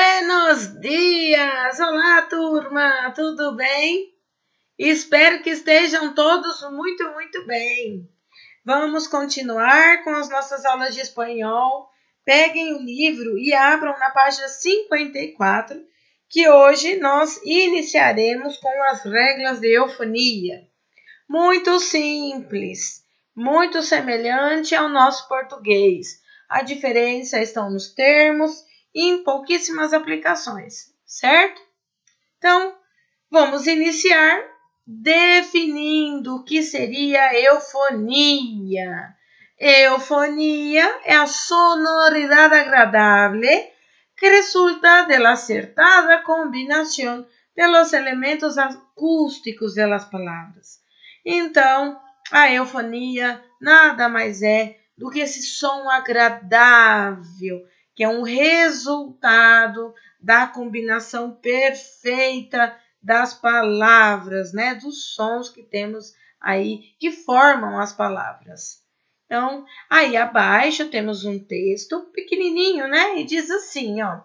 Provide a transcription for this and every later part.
Buenos dias! Olá, turma! Tudo bem? Espero que estejam todos muito bem. Vamos continuar com as nossas aulas de espanhol. Peguem o livro e abram na página 54, que hoje nós iniciaremos com as regras de eufonia. Muito simples, muito semelhante ao nosso português. A diferença está nos termos e em pouquíssimas aplicações, certo? Então, vamos iniciar definindo o que seria eufonia. Eufonia é a sonoridade agradável que resulta de la acertada combinación de los elementos acústicos de las palavras. Então, a eufonia nada mais é do que esse som agradável, que é um resultado da combinação perfeita das palavras, né? Dos sons que temos aí, que formam as palavras. Então, aí abaixo temos um texto pequenininho, né? E diz assim, ó.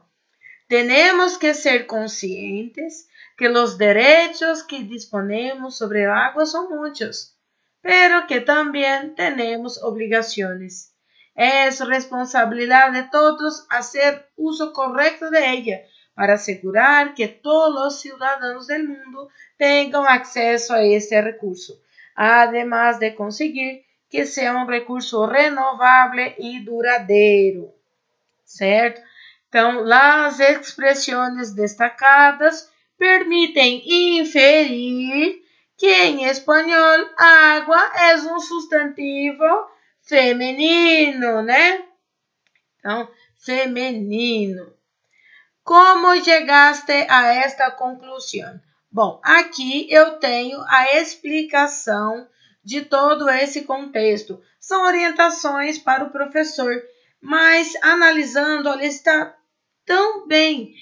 Tenemos que ser conscientes que los derechos que disponemos sobre el agua son muchos, pero que también tenemos obligaciones. Es responsabilidad de todos hacer uso correcto de ella para asegurar que todos los ciudadanos del mundo tengan acceso a este recurso, además de conseguir que sea un recurso renovable y duradero, certo? Então, as expressões destacadas permitem inferir que em espanhol água é um substantivo feminino, né? Então, feminino. Como chegaste a esta conclusão? Bom, aqui eu tenho a explicação de todo esse contexto. São orientações para o professor, mas analisando, olha, está tão bem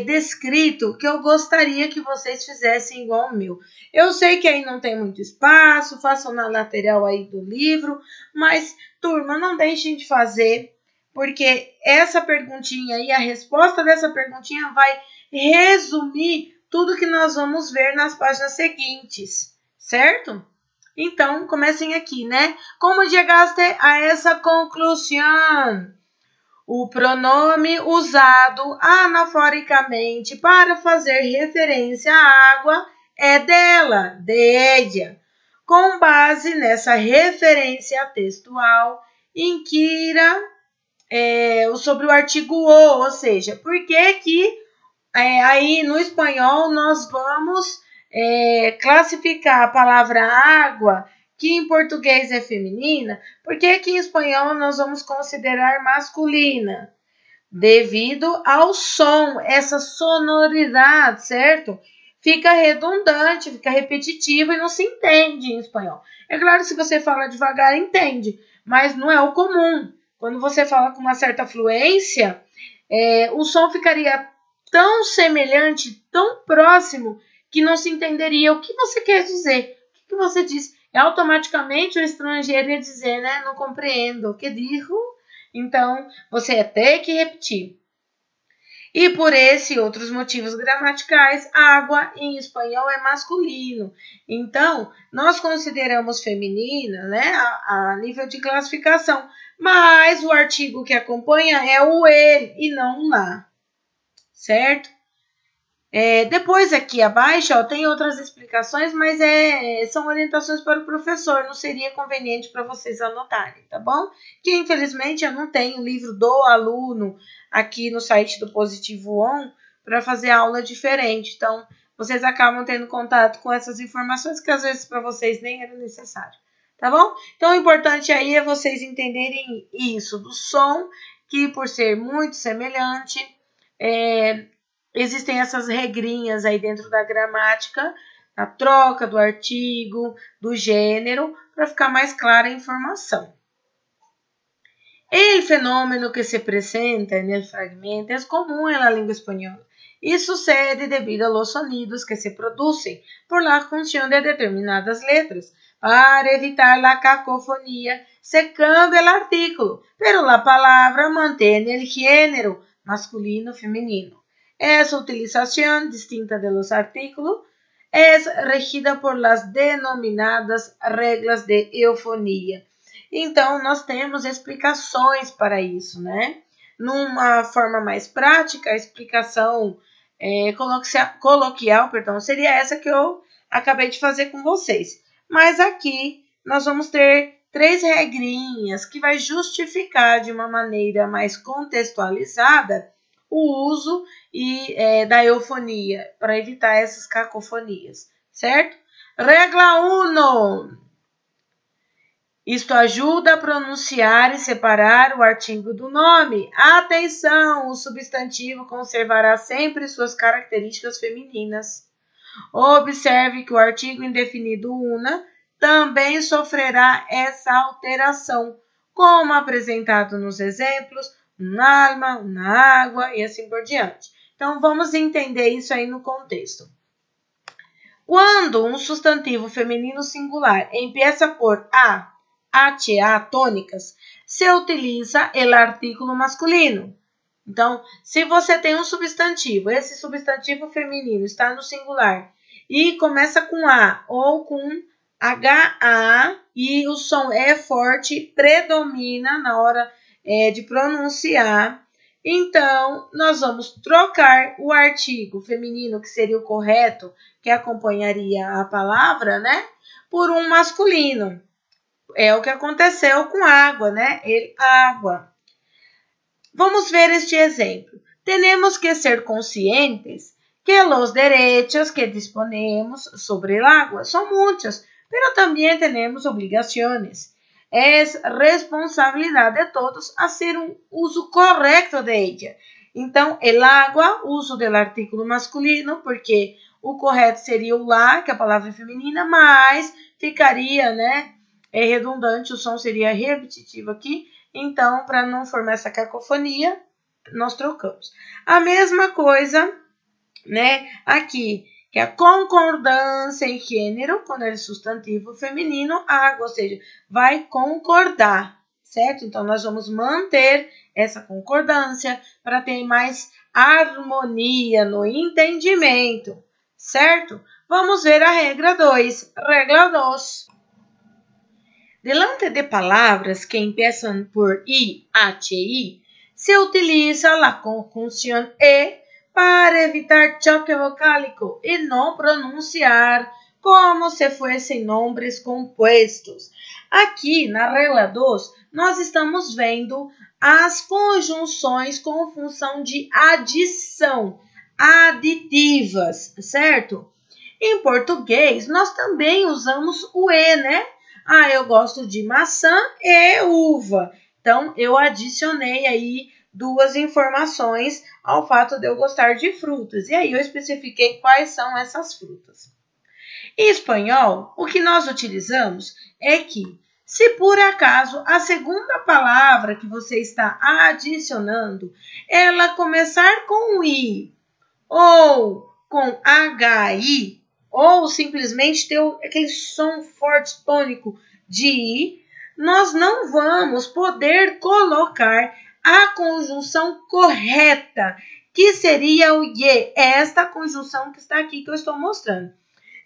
descrito que eu gostaria que vocês fizessem igual o meu. Eu sei que aí não tem muito espaço, façam na lateral aí do livro, mas, turma, não deixem de fazer, porque essa perguntinha e a resposta dessa perguntinha vai resumir tudo que nós vamos ver nas páginas seguintes, certo? Então, comecem aqui, né? Como chegaste a essa conclusão? O pronome usado anaforicamente para fazer referência à água é dela, de ella. Com base nessa referência textual, inquira sobre o artigo o, ou seja, por que aí no espanhol nós vamos classificar a palavra água, que em português é feminina, por que em espanhol nós vamos considerar masculina? Devido ao som, essa sonoridade, certo? Fica redundante, fica repetitivo e não se entende em espanhol. É claro, se você fala devagar, entende, mas não é o comum. Quando você fala com uma certa fluência, o som ficaria tão semelhante, tão próximo, que não se entenderia o que você quer dizer. O que você diz? Automaticamente o estrangeiro ia dizer, né? Não compreendo o que digo. Então, você ia ter que repetir. E por esse e outros motivos gramaticais, água em espanhol é masculino. Então, nós consideramos feminina, né, a nível de classificação, mas o artigo que acompanha é o ele e não o lá, certo? Depois aqui abaixo tem outras explicações, mas são orientações para o professor, não seria conveniente para vocês anotarem, tá bom? Que infelizmente eu não tenho o livro do aluno aqui no site do Positivo On para fazer aula diferente, então vocês acabam tendo contato com essas informações que às vezes para vocês nem era necessário, tá bom? Então o importante aí é vocês entenderem isso, do som, que por ser muito semelhante, existem essas regrinhas aí dentro da gramática, a troca do artigo, do gênero, para ficar mais clara a informação. El fenômeno que se presenta no fragmento é comum na língua espanhola e sucede devido a los sonidos que se producen por la función de determinadas letras. Para evitar la cacofonía, se cambia el artículo, pero la palabra mantém el género masculino-feminino. Essa utilización distinta de los artículos es regida por las denominadas regras de eufonia. Então, nós temos explicações para isso, né? Numa forma mais prática, a explicação coloquial, seria essa que eu acabei de fazer com vocês. Mas aqui nós vamos ter 3 regrinhas que vai justificar de uma maneira mais contextualizada o uso da eufonia, para evitar essas cacofonias, certo? Regra 1. Isto ajuda a pronunciar e separar o artigo do nome. Atenção! O substantivo conservará sempre suas características femininas. Observe que o artigo indefinido una também sofrerá essa alteração, como apresentado nos exemplos, na alma, na água e assim por diante. Então, vamos entender isso aí no contexto. Quando um substantivo feminino singular empieza por a, h, tônicas, se utiliza o artículo masculino. Então, se você tem um substantivo, esse substantivo feminino está no singular e começa com a ou com HA e o som é forte, predomina na hora de pronunciar, então nós vamos trocar o artigo feminino, que seria o correto, que acompanharia a palavra, né, por um masculino. É o que aconteceu com água, né? Água. Vamos ver este exemplo. Temos que ser conscientes que os direitos que disponemos sobre el agua são muitos, pero também temos obrigações. É responsabilidade de todos fazer um uso correto de ella. Então, el agua, uso do artículo masculino, porque o correto seria o la, que a palavra é feminina, mas ficaria, né? É redundante, o som seria repetitivo aqui. Então, para não formar essa cacofonia, nós trocamos. A mesma coisa, né, aqui, que a concordância em gênero, quando é substantivo feminino, água, ou seja, vai concordar, certo? Então, nós vamos manter essa concordância para ter mais harmonia no entendimento, certo? Vamos ver a regra 2. Regra 2. Delante de palavras que empiezan por I, H e I, se utiliza la conjunción E para evitar choque vocálico e não pronunciar como se fossem nomes compostos. Aqui, na regra 2, nós estamos vendo as conjunções com função de adição, aditivas, certo? Em português, nós também usamos o E, né? Ah, eu gosto de maçã e uva. Então, eu adicionei aí 2 informações ao fato de eu gostar de frutas. E aí, eu especifiquei quais são essas frutas. Em espanhol, o que nós utilizamos é que, se por acaso a segunda palavra que você está adicionando, ela começar com I ou com HI, ou simplesmente ter aquele som forte tônico de I, nós não vamos poder colocar a conjunção correta, que seria o IE, esta conjunção que está aqui que eu estou mostrando.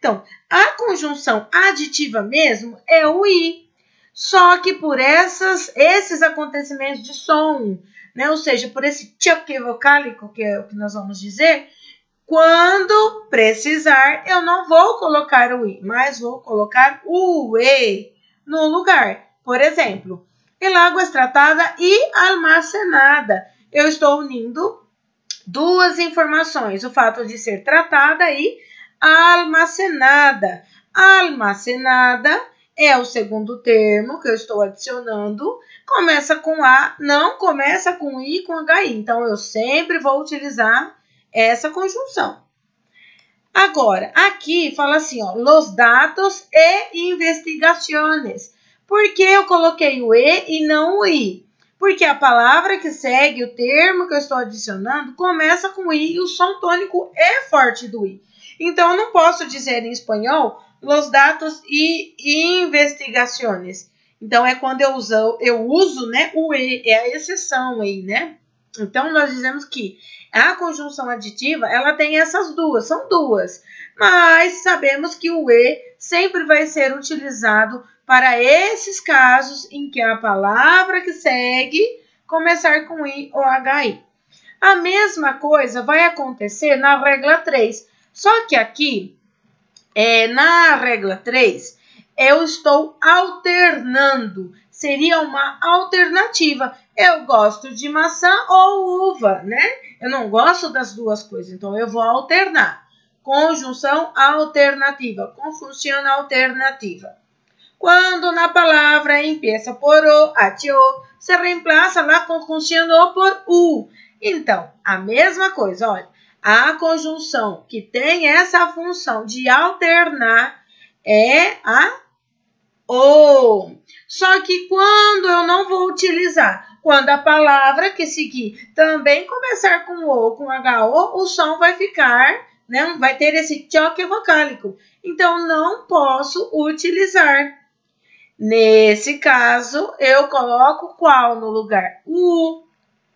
Então, a conjunção aditiva mesmo é o I, só que por esses acontecimentos de som, né, ou seja, por esse choque vocálico, que é o que nós vamos dizer, quando precisar, eu não vou colocar o I, mas vou colocar o E no lugar. Por exemplo, el agua es tratada e almacenada. Eu estou unindo 2 informações, o fato de ser tratada e almacenada. Almacenada é o segundo termo que eu estou adicionando, começa com A, não começa com I com HI. Então, eu sempre vou utilizar essa conjunção. Agora, aqui fala assim, ó, los datos e investigações. Por que eu coloquei o E e não o I? Porque a palavra que segue, o termo que eu estou adicionando, começa com I e o som tônico é forte do I. Então, eu não posso dizer em espanhol los datos e investigações. Então, é quando eu uso, né, o E, é a exceção aí, né? Então, nós dizemos que a conjunção aditiva, ela tem essas duas, são duas. Mas sabemos que o E sempre vai ser utilizado para esses casos em que a palavra que segue começar com I ou HI. A mesma coisa vai acontecer na regra 3. Só que aqui, na regra 3, eu estou alternando. Seria uma alternativa. Eu gosto de maçã ou uva, né? Eu não gosto das duas coisas, então eu vou alternar. Conjunção alternativa, conjunção alternativa. Quando na palavra empieza por o, o, se reemplaça a conjunção o por u. Então, a mesma coisa, olha. A conjunção que tem essa função de alternar é a o. Só que quando eu não vou utilizar, quando a palavra que seguir também começar com o ou com HO, o som vai ficar, né? Vai ter esse choque vocálico. Então, não posso utilizar. Nesse caso, eu coloco qual no lugar? O,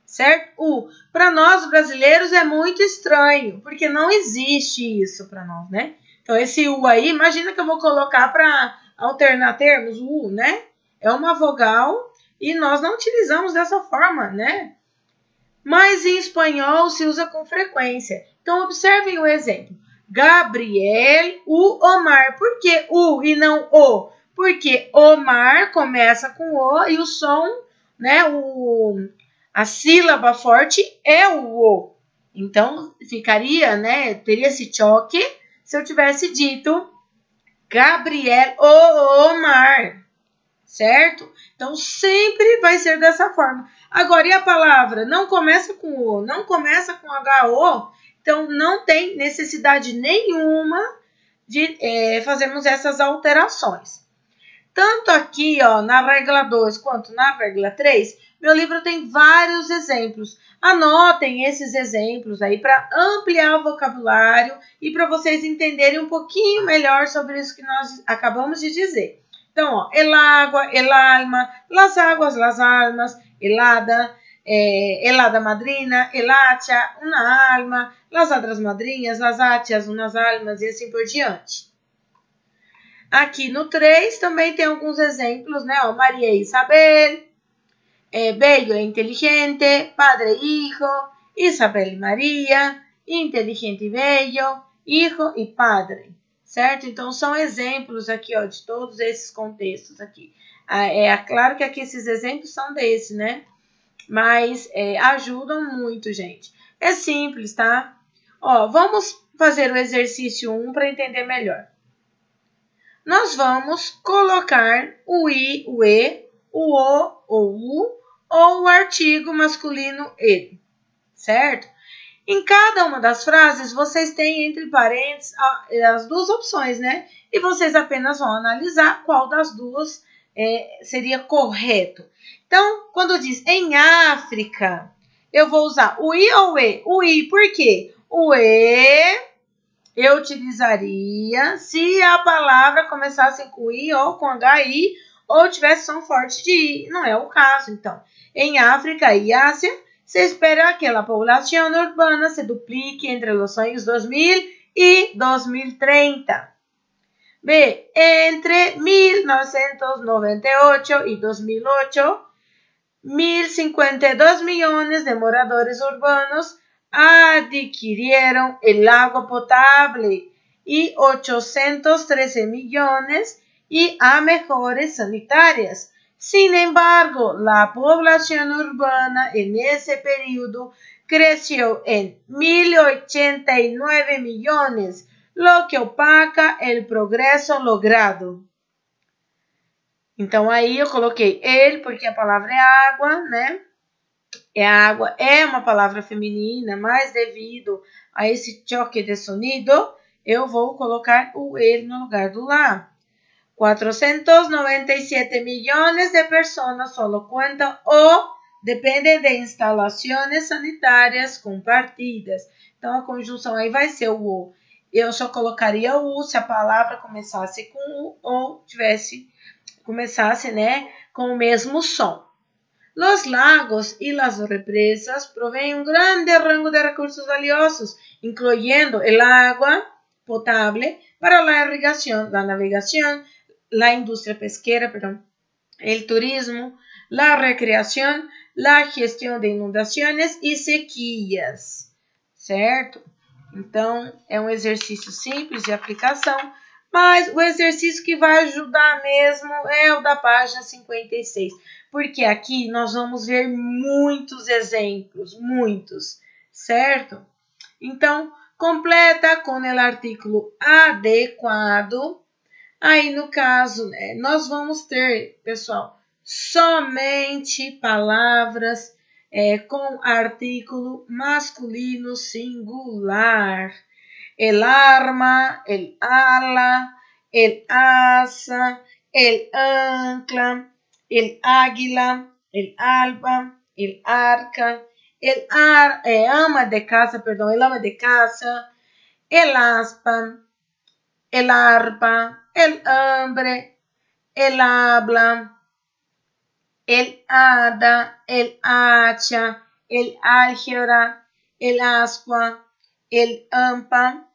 certo? O. Para nós brasileiros é muito estranho, porque não existe isso para nós, né? Então, esse U aí, imagina que eu vou colocar para alternar termos, o U, né? É uma vogal e nós não utilizamos dessa forma, né? Mas em espanhol se usa com frequência. Então, observem o exemplo. Gabriel, o Omar. Por que o e não o? Porque Omar começa com o e o som, né? A sílaba forte é o o. Então, ficaria, né? Teria esse choque se eu tivesse dito Gabriel, o Omar. Certo? Então, sempre vai ser dessa forma. Agora, e a palavra? Não começa com o, não começa com HO, então não tem necessidade nenhuma de fazermos essas alterações. Tanto aqui, ó, na regra 2 quanto na regra 3, meu livro tem vários exemplos. Anotem esses exemplos aí para ampliar o vocabulário e para vocês entenderem um pouquinho melhor sobre isso que nós acabamos de dizer. Então, ó, el agua, el alma, las aguas, las almas, helada, helada madrina, el hacha, una alma, las hadras madrinhas, las hachas, unas almas e assim por diante. Aqui no 3 também tem alguns exemplos, né? Ó, Maria e Isabel, Bello e inteligente, padre e hijo, Isabel e Maria, inteligente e bello, hijo e padre, certo? Então, são exemplos aqui, ó, de todos esses contextos aqui. Claro que aqui esses exemplos são desse, né? Mas ajudam muito, gente. É simples, tá? Ó, vamos fazer o exercício 1 para entender melhor. Nós vamos colocar o I, o E, o O, o U, ou o artigo masculino ele, certo? Em cada uma das frases, vocês têm entre parênteses as duas opções, né? E vocês apenas vão analisar qual das duas seria correto. Então, quando diz em África, eu vou usar o I ou o E? O I, por quê? O E eu utilizaria se a palavra começasse com I ou com HI ou tivesse som forte de I. Não é o caso, então. Em África e Ásia, se espera que a população urbana se duplique entre os anos 2000 e 2030. B. Entre 1998 y 2008, 1.052 millones de moradores urbanos adquirieron el agua potable y 813 millones y a mejores sanitarias. Sin embargo, la población urbana en ese periodo creció en 1.089 millones, lo que opaca el progreso logrado. Então, aí eu coloquei ele, porque a palavra é água, né? Água é uma palavra feminina, mas devido a esse choque de sonido, eu vou colocar o ele no lugar do lá. 497 millones de personas solo cuentan o dependem de instalações sanitárias compartidas. Então, a conjunção aí vai ser o O. Eu só colocaria o U se a palavra começasse com U ou começasse, né, com o mesmo som. Los lagos y las represas proveen un grande rango de recursos valiosos, incluyendo el agua potable para la irrigación, la navegación, la industria pesquera, el turismo, la recreação, la gestão de inundações e sequías, certo? Então, é um exercício simples de aplicação, mas o exercício que vai ajudar mesmo é o da página 56, porque aqui nós vamos ver muitos exemplos, muitos, certo? Então, completa com o artículo adequado. Aí, no caso, né, nós vamos ter, pessoal, somente palavras com artículo masculino singular. El arma, el ala, el asa, el ancla, el águila, el alba, el arca, el ama de casa, el ama de casa, el aspa, el arpa, el hambre, el habla, el hada, el hacha, el álgebra, el ascua, el ampa,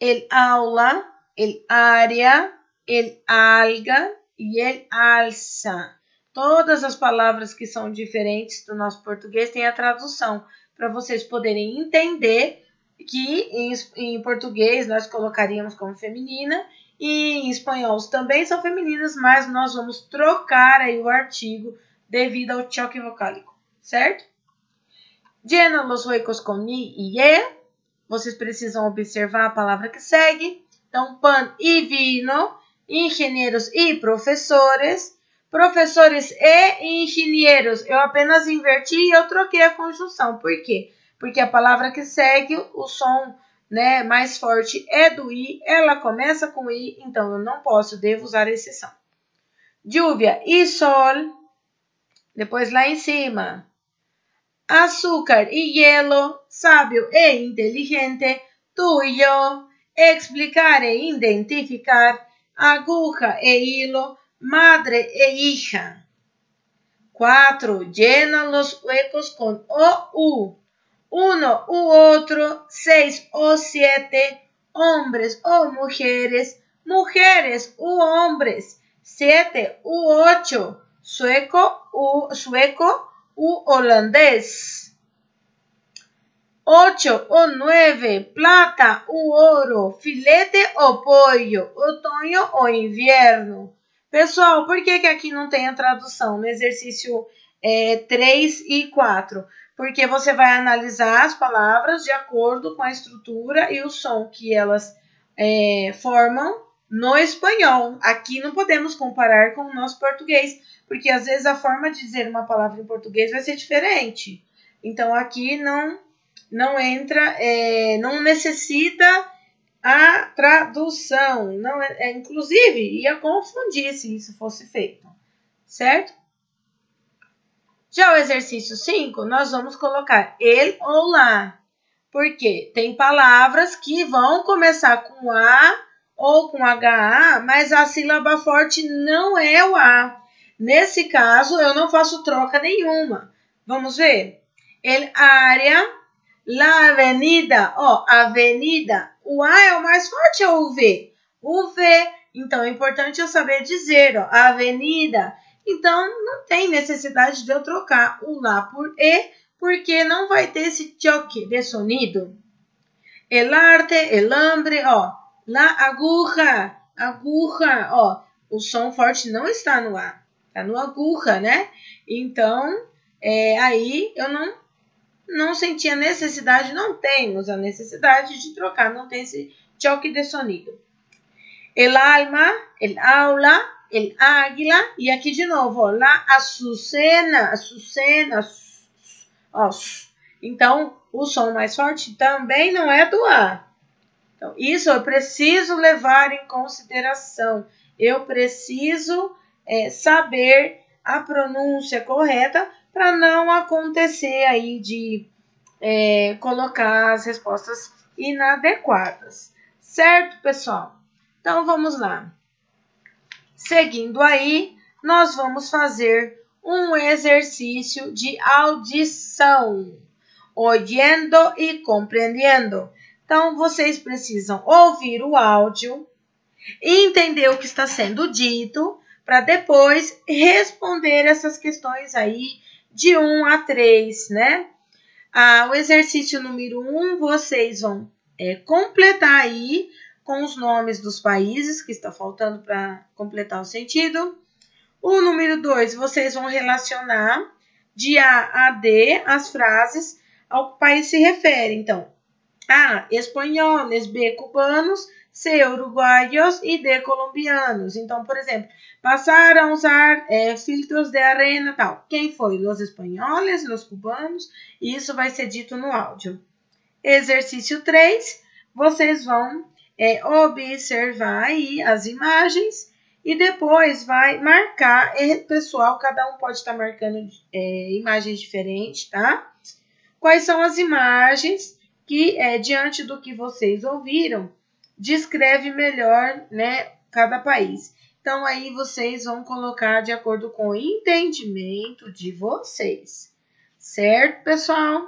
el aula, el área, el alga e el alça. Todas as palavras que são diferentes do nosso português têm a tradução, para vocês poderem entender que em português nós colocaríamos como feminina e em espanhol também são femininas, mas nós vamos trocar aí o artigo devido ao choque vocálico, certo? Llena los huecos com ni e ye. Vocês precisam observar a palavra que segue. Então, pan e vino, engenheiros e professores, professores e engenheiros. Eu apenas inverti e eu troquei a conjunção. Por quê? Porque a palavra que segue, o som, né, mais forte é do i, ela começa com i, então eu não posso, devo usar a exceção. Lluvia e sol, depois lá em cima. Azúcar y hielo, sabio e inteligente, tú y yo, explicar e identificar, aguja e hilo, madre e hija. 4. Llena los huecos con o, u. 1 u otro, 6 o 7, hombres o mujeres, mujeres u hombres, 7 u 8, sueco u holandés. 8 o 9, plata u oro, filete o pollo, outono ou inverno. Pessoal, por que aqui não tem a tradução no exercício 3 e 4? Porque você vai analisar as palavras de acordo com a estrutura e o som que elas formam no espanhol. Aqui não podemos comparar com o nosso português, porque às vezes a forma de dizer uma palavra em português vai ser diferente. Então, aqui não entra, não necessita a tradução. Não inclusive, ia confundir se isso fosse feito, certo? Já o exercício 5, nós vamos colocar ele ou lá. Porque tem palavras que vão começar com A ou com HA, mas a sílaba forte não é o A. Nesse caso, eu não faço troca nenhuma. Vamos ver? El área, la avenida. Ó, avenida. O A é o mais forte ou o V? O V. Então, é importante eu saber dizer, ó, avenida. Então, não tem necessidade de eu trocar o lá por E, porque não vai ter esse choque de sonido. El arte, el hambre, ó. La aguja, aguja, ó. O som forte não está no A, está no aguja, né? Então, aí eu não senti a necessidade, não temos a necessidade de trocar, não tem esse choque de sonido. El alma, el aula, el águila, e aqui de novo, ó, la açucena, ó. Então, o som mais forte também não é do A. Então, isso eu preciso levar em consideração. Eu preciso saber a pronúncia correta para não acontecer aí de colocar as respostas inadequadas. Certo, pessoal? Então, vamos lá. Seguindo aí, nós vamos fazer um exercício de audição, oyendo e compreendendo. Então, vocês precisam ouvir o áudio, entender o que está sendo dito, para depois responder essas questões aí de 1 a 3, né? O exercício número 1, vocês vão completar aí com os nomes dos países, que está faltando para completar o sentido. O número 2, vocês vão relacionar de A a D as frases ao que o país se refere. Então, A, espanhóis, B, cubanos, C, uruguaios e D, colombianos. Então, por exemplo, passaram a usar filtros de arena, tal. Quem foi? Los espanhóis, los cubanos, e isso vai ser dito no áudio. Exercício 3, vocês vão observar aí as imagens e depois vai marcar, pessoal, cada um pode estar marcando imagens diferentes, tá? Quais são as imagens que, diante do que vocês ouviram, descreve melhor, né, cada país. Então, aí vocês vão colocar de acordo com o entendimento de vocês. Certo, pessoal?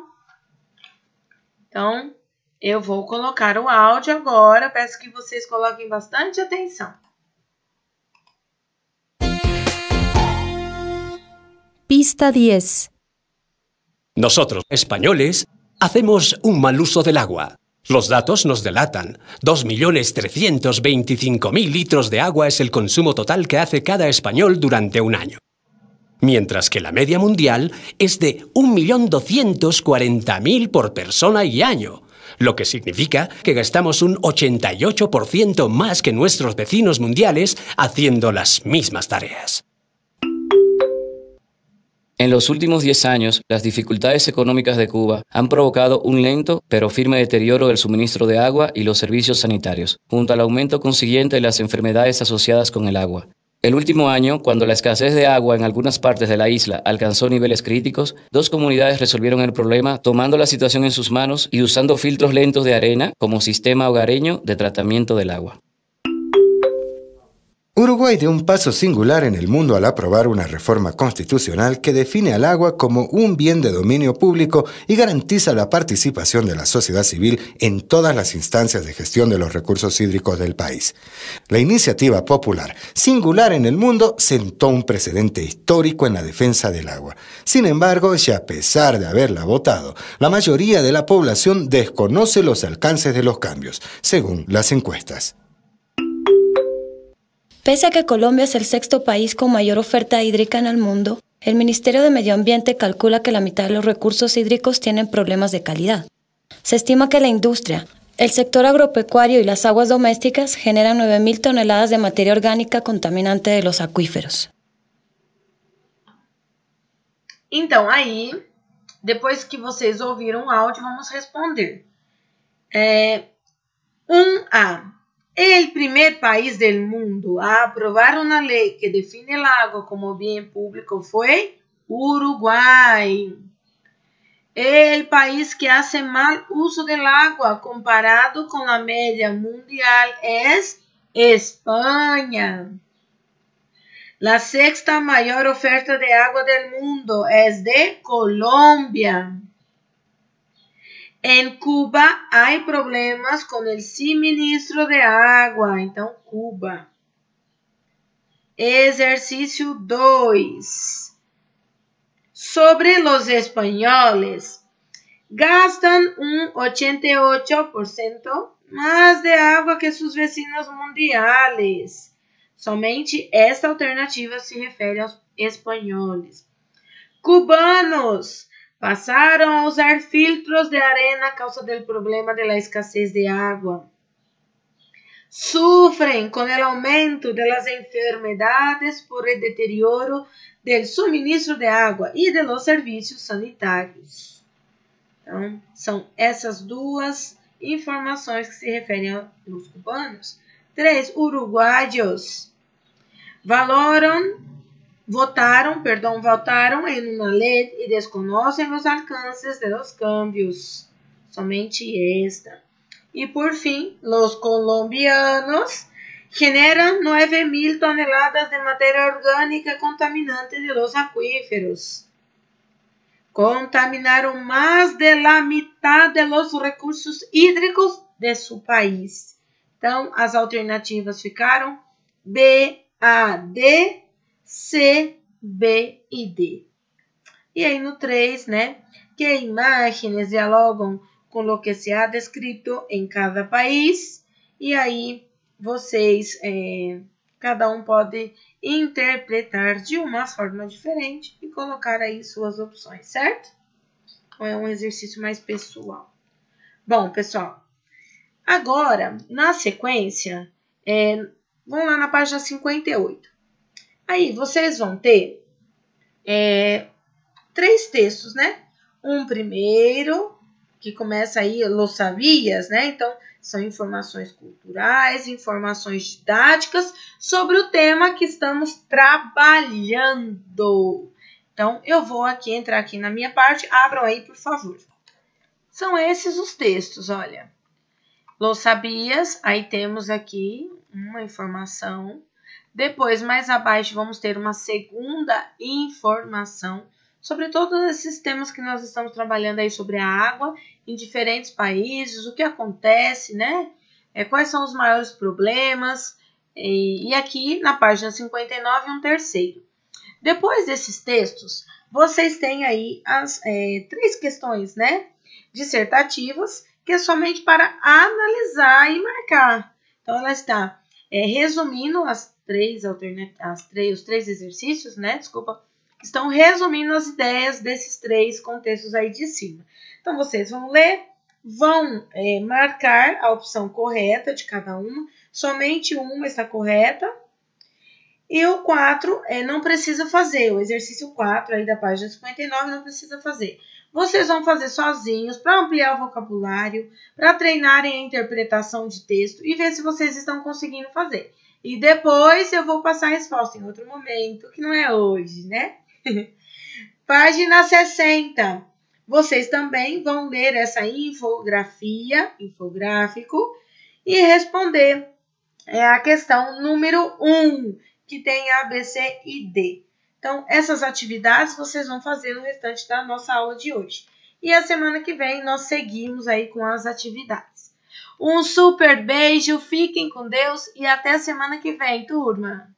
Então, eu vou colocar o áudio agora. Peço que vocês coloquem bastante atenção. Pista 10. Nosotros, españoles, hacemos un mal uso del agua. Los datos nos delatan. 2.325.000 litros de agua es el consumo total que hace cada español durante un año. Mientras que la media mundial es de 1.240.000 por persona y año, lo que significa que gastamos un 88% más que nuestros vecinos mundiales haciendo las mismas tareas. En los últimos 10 años, las dificultades económicas de Cuba han provocado un lento pero firme deterioro del suministro de agua y los servicios sanitarios, junto al aumento consiguiente de las enfermedades asociadas con el agua. El último año, cuando la escasez de agua en algunas partes de la isla alcanzó niveles críticos, 2 comunidades resolvieron el problema tomando la situación en sus manos y usando filtros lentos de arena como sistema hogareño de tratamiento del agua. Uruguay dio un paso singular en el mundo al aprobar una reforma constitucional que define al agua como un bien de dominio público y garantiza la participación de la sociedad civil en todas las instancias de gestión de los recursos hídricos del país. La iniciativa popular, singular en el mundo, sentó un precedente histórico en la defensa del agua. Sin embargo, y a pesar de haberla votado, la mayoría de la población desconoce los alcances de los cambios, según las encuestas. Pese a que Colombia es el 6º país con mayor oferta hídrica en el mundo, el Ministerio de Medio Ambiente calcula que la mitad de los recursos hídricos tienen problemas de calidad. Se estima que la industria, el sector agropecuario y las aguas domésticas generan 9.000 toneladas de materia orgánica contaminante de los acuíferos. Então, aí, depois que vocês ouviram o áudio, vamos responder. 1A. El primer país del mundo a aprobar una ley que define el agua como bien público fue Uruguay. El país que hace mal uso del agua comparado con la media mundial es España. La 6ª mayor oferta de agua del mundo es de Colombia. En Cuba hay problemas con el suministro de agua. Então, Cuba. Exercício 2. Sobre los españoles. Gastan un 88% más de agua que sus vecinos mundiales. Somente esta alternativa se refere aos espanhóis. Cubanos. Pasaron a usar filtros de arena a causa del problema de la escasez de agua. Sufren con el aumento de las enfermedades por el deterioro del suministro de agua y de los servicios sanitarios. Então, são essas 2 informações que se referem aos cubanos. 3. Uruguaios. Votaron en una ley y desconocen los alcances de los cambios. Somente esta. Y por fin, los colombianos Generan 9.000 toneladas de materia orgánica contaminante de los acuíferos. Contaminaron más de la mitad de los recursos hídricos de su país. Então, as alternativas ficaram B, A, D, C, B e D. E aí no 3, né? Que imágenes dialogam com o que se ha descrito em cada país. E aí vocês, cada um pode interpretar de uma forma diferente e colocar aí suas opções, certo? Então é um exercício mais pessoal. Bom, pessoal, agora, na sequência, vamos lá na página 58. Aí vocês vão ter 3 textos, né? Um primeiro, que começa aí, Los Sabías, né? Então, são informações culturais, informações didáticas sobre o tema que estamos trabalhando. Então, eu vou entrar aqui na minha parte. Abram aí, por favor. São esses os textos, olha. Los Sabías, aí temos aqui uma informação. Depois, mais abaixo, vamos ter uma segunda informação sobre todos esses temas que nós estamos trabalhando aí sobre a água em diferentes países, o que acontece, né? Quais são os maiores problemas. E aqui, na página 59, um terceiro. Depois desses textos, vocês têm aí as 3 questões, né? Dissertativas, que é somente para analisar e marcar. Então, ela está resumindo os 3 exercícios, né? Desculpa. Estão resumindo as ideias desses 3 contextos aí de cima. Então, vocês vão ler, vão marcar a opção correta de cada uma. Somente uma está correta. E o 4 não precisa fazer. O exercício 4 aí da página 59 não precisa fazer. Vocês vão fazer sozinhos para ampliar o vocabulário, para treinarem a interpretação de texto e ver se vocês estão conseguindo fazer. E depois eu vou passar a resposta em outro momento, que não é hoje, né? Página 60. Vocês também vão ler essa infográfico, e responder a questão número 1, que tem A, B, C e D. Então, essas atividades vocês vão fazer no restante da nossa aula de hoje. E a semana que vem nós seguimos aí com as atividades. Um super beijo, fiquem com Deus e até a semana que vem, turma!